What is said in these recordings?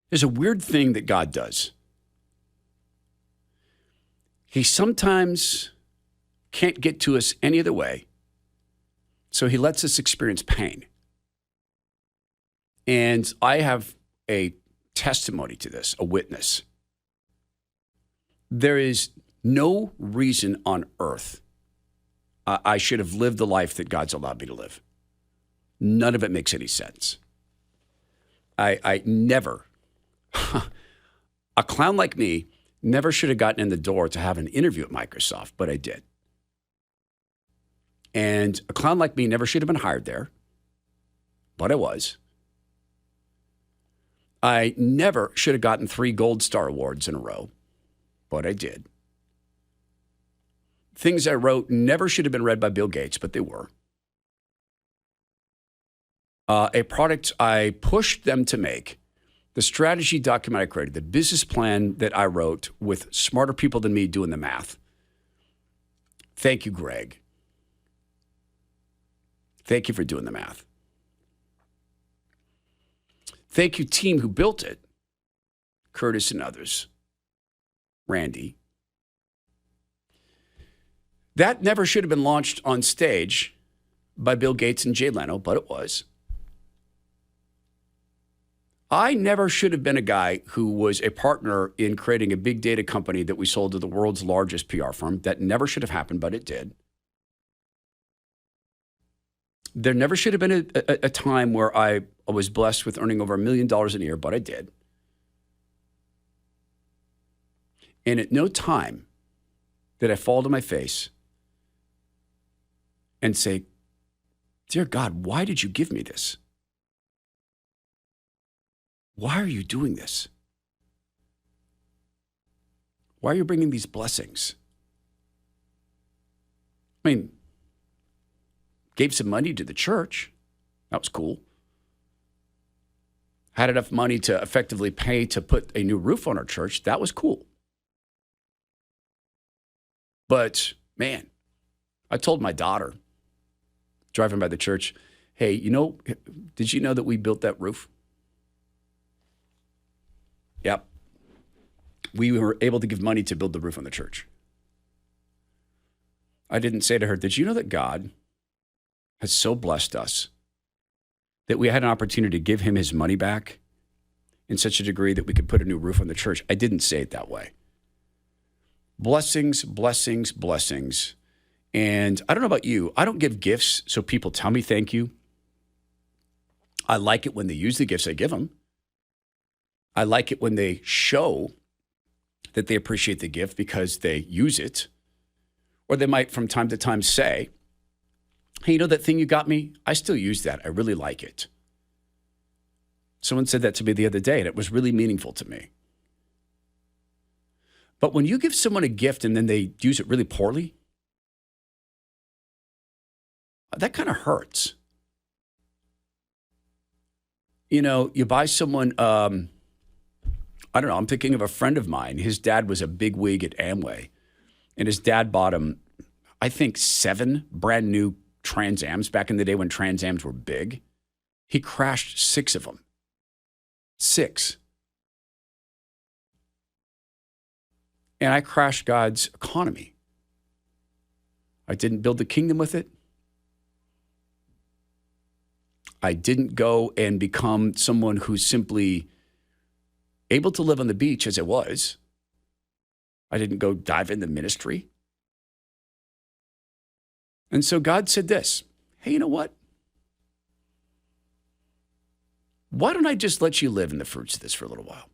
There's a weird thing that God does. He sometimes can't get to us any other way, so he lets us experience pain. And I have a testimony to this, a witness. There is no reason on earth I should have lived the life that God's allowed me to live. None of it makes any sense. I never, a clown like me never should have gotten in the door to have an interview at Microsoft, but I did. And a clown like me never should have been hired there, but I was. I never should have gotten 3 Gold Star Awards in a row, but I did. Things I wrote never should have been read by Bill Gates, but they were. A product I pushed them to make, the strategy document I created, the business plan that I wrote with smarter people than me doing the math. Thank you, Greg. Thank you for doing the math. Thank you, team who built it, Curtis and others, Randy. That never should have been launched on stage by Bill Gates and Jay Leno, but it was. I never should have been a guy who was a partner in creating a big data company that we sold to the world's largest PR firm. That never should have happened, but it did. There never should have been a time where I was blessed with earning over $1 million a year, but I did. And at no time did I fall to my face and say, dear God, why did you give me this? Why are you doing this? Why are you bringing these blessings? I mean, gave some money to the church. That was cool. Had enough money to effectively pay to put a new roof on our church. That was cool. But, man, I told my daughter, driving by the church, hey, did you know that we built that roof? Yep. We were able to give money to build the roof on the church. I didn't say to her, did you know that God has so blessed us that we had an opportunity to give him his money back in such a degree that we could put a new roof on the church? I didn't say it that way. Blessings, blessings, blessings. And I don't know about you. I don't give gifts so people tell me thank you. I like it when they use the gifts I give them. I like it when they show that they appreciate the gift because they use it. Or they might from time to time say, hey, you know that thing you got me? I still use that. I really like it. Someone said that to me the other day, and it was really meaningful to me. But when you give someone a gift and then they use it really poorly, that kind of hurts. You buy someone, I don't know, I'm thinking of a friend of mine. His dad was a big wig at Amway, and his dad bought him, I think, 7 brand new Trans Ams back in the day when Trans Ams were big. He crashed 6 of them. 6. And I crashed God's economy. I didn't build the kingdom with it. I didn't go and become someone who's simply able to live on the beach as I was. I didn't go dive into ministry. And so God said this, hey, you know what? Why don't I just let you live in the fruits of this for a little while?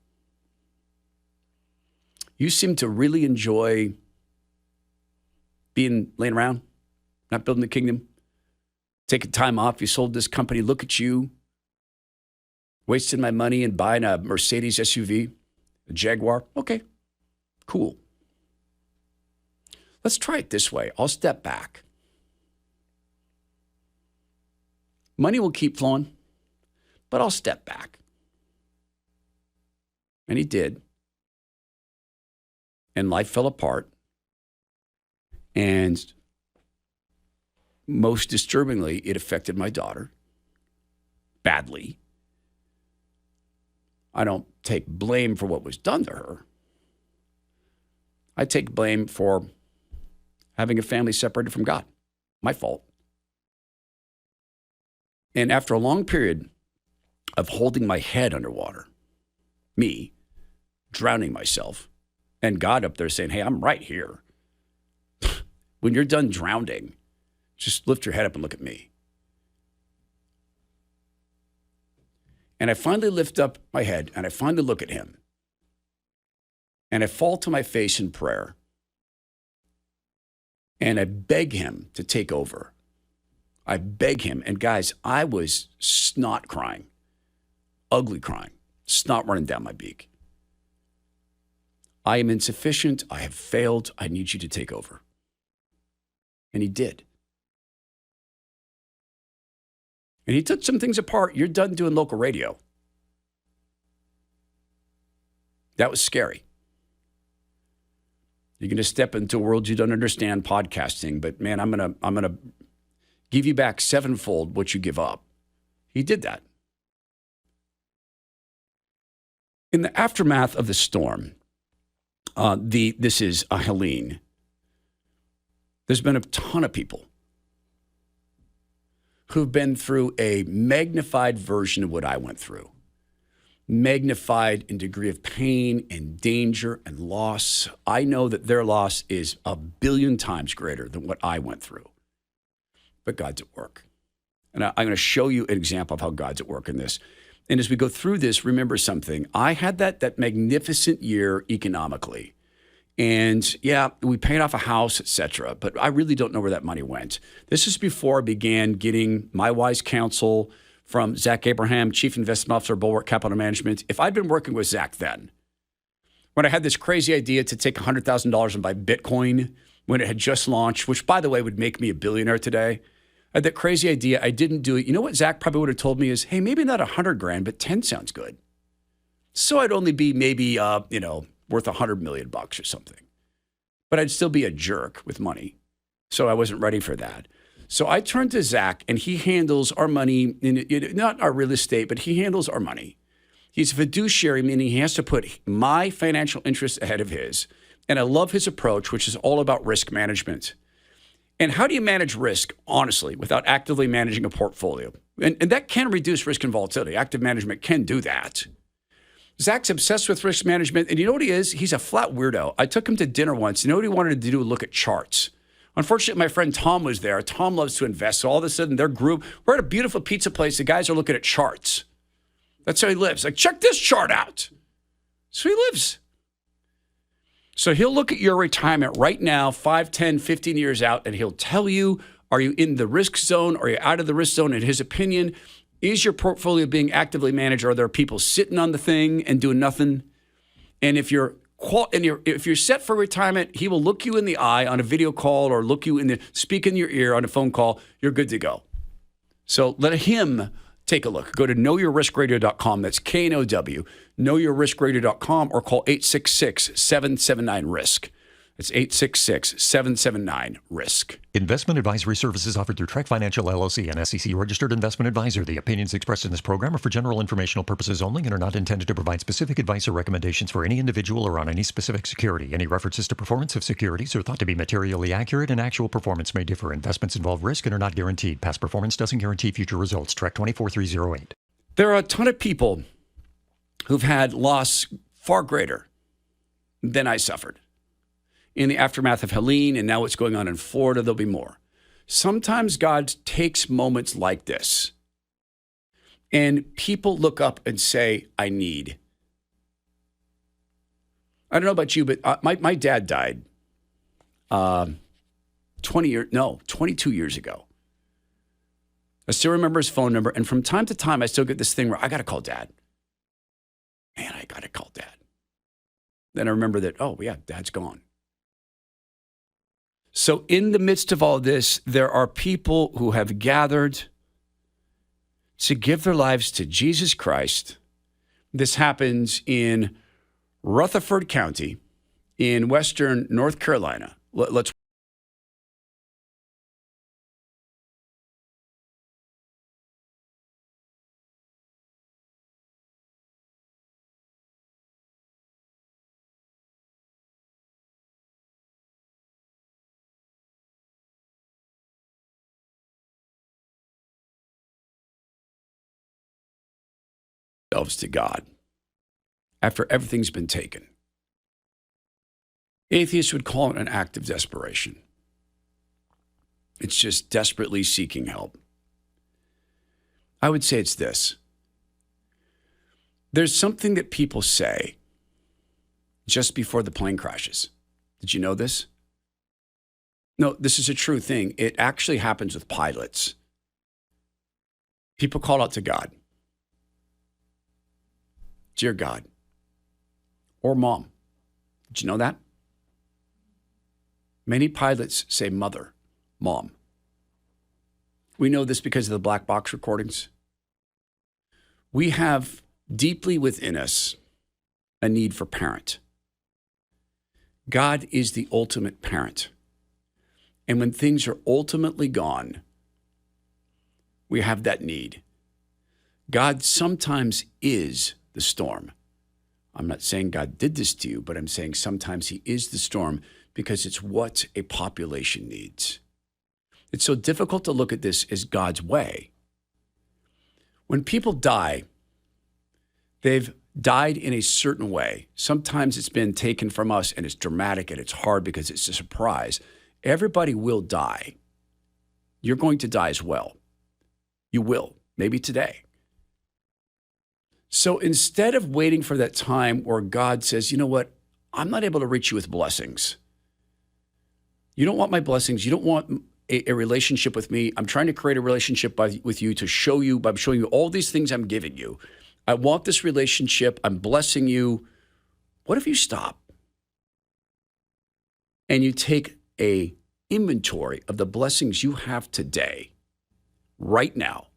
You seem to really enjoy laying around, not building the kingdom, taking time off. You sold this company. Look at you, wasting my money and buying a Mercedes SUV, a Jaguar. Okay, cool. Let's try it this way. I'll step back. Money will keep flowing, but I'll step back. And he did. And life fell apart. And most disturbingly, it affected my daughter badly. I don't take blame for what was done to her. I take blame for having a family separated from God. My fault. And after a long period of holding my head underwater, me drowning myself, and God up there saying, hey, I'm right here. When you're done drowning, just lift your head up and look at me. And I finally lift up my head and I finally look at him. And I fall to my face in prayer. And I beg him to take over. I beg him. And guys, I was snot crying, ugly crying, snot running down my beak. I am insufficient. I have failed. I need you to take over. And he did. And he took some things apart. You're done doing local radio. That was scary. You're going to step into a world you don't understand, podcasting, but man, I'm going to give you back sevenfold what you give up. He did that. In the aftermath of the storm, this is Helene. There's been a ton of people who've been through a magnified version of what I went through. Magnified in degree of pain and danger and loss. I know that their loss is 1 billion times greater than what I went through. But God's at work. And I'm going to show you an example of how God's at work in this. And as we go through this, remember something. I had that magnificent year economically. And yeah, we paid off a house, etc. But I really don't know where that money went. This is before I began getting my wise counsel from Zach Abraham, Chief Investment Officer, Bulwark Capital Management. If I'd been working with Zach then, when I had this crazy idea to take $100,000 and buy Bitcoin when it had just launched, which by the way would make me a billionaire today, I had that crazy idea. I didn't do it. You know what Zach probably would have told me is, hey, maybe not 100 grand, but 10 sounds good. So I'd only be maybe, worth 100 million bucks or something. But I'd still be a jerk with money. So I wasn't ready for that. So I turned to Zach, and he handles our money, not our real estate, but he handles our money. He's a fiduciary, meaning he has to put my financial interests ahead of his. And I love his approach, which is all about risk management. And how do you manage risk, honestly, without actively managing a portfolio? And that can reduce risk and volatility. Active management can do that. Zach's obsessed with risk management, and you know what he is? He's a flat weirdo. I took him to dinner once. You know what he wanted to do? Look at charts. Unfortunately, my friend Tom was there. Tom loves to invest. So all of a sudden, their group, we're at a beautiful pizza place. The guys are looking at charts. That's how he lives. Like, check this chart out. So he lives. So he'll look at your retirement right now, 5, 10, 15 years out, and he'll tell you, are you in the risk zone? Are you out of the risk zone? In his opinion, is your portfolio being actively managed? Are there people sitting on the thing and doing nothing? And if you're set for retirement, he will look you in the eye on a video call or speak in your ear on a phone call. You're good to go. So let him take a look. Go to knowyourriskradio.com. That's KNOW, knowyourriskradio.com, or call 866-779-RISK. It's 866-779-RISK. Investment advisory services offered through Trek Financial LLC, an SEC-registered investment advisor. The opinions expressed in this program are for general informational purposes only and are not intended to provide specific advice or recommendations for any individual or on any specific security. Any references to performance of securities are thought to be materially accurate, and actual performance may differ. Investments involve risk and are not guaranteed. Past performance doesn't guarantee future results. Trek 24308. There are a ton of people who've had loss far greater than I suffered. In the aftermath of Helene, and now what's going on in Florida, there'll be more. Sometimes God takes moments like this, and people look up and say, I need. I don't know about you, but my dad died 22 years ago. I still remember his phone number, and from time to time, I still get this thing where I got to call Dad. Man, I got to call Dad. Then I remember that, oh, yeah, Dad's gone. So in the midst of all this, there are people who have gathered to give their lives to Jesus Christ. This happens in Rutherford County in western North Carolina. Let's themselves to God after everything's been taken. Atheists would call it an act of desperation. It's just desperately seeking help. I would say it's this. There's something that people say just before the plane crashes. Did you know this? No, this is a true thing. It actually happens with pilots. People call out to God. Dear God. Or Mom. Did you know that? Many pilots say Mother, Mom. We know this because of the black box recordings. We have deeply within us a need for parent. God is the ultimate parent. And when things are ultimately gone, we have that need. God sometimes is the storm. I'm not saying God did this to you, but I'm saying sometimes he is the storm because it's what a population needs. It's so difficult to look at this as God's way. When people die, they've died in a certain way. Sometimes it's been taken from us and it's dramatic and it's hard because it's a surprise. Everybody will die. You're going to die as well. You will, maybe today. So instead of waiting for that time where God says, you know what, I'm not able to reach you with blessings. You don't want my blessings. You don't want a relationship with me. I'm trying to create a relationship with you to show you, by showing you all these things I'm giving you. I want this relationship. I'm blessing you. What if you stop and you take a inventory of the blessings you have today, right now,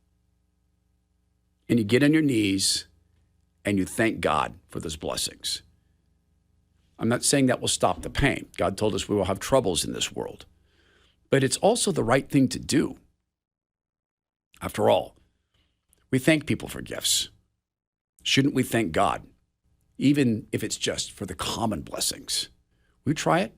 and you get on your knees and you thank God for those blessings? I'm not saying that will stop the pain. God told us we will have troubles in this world, but it's also the right thing to do. After all, we thank people for gifts. Shouldn't we thank God, even if it's just for the common blessings? Will you try it?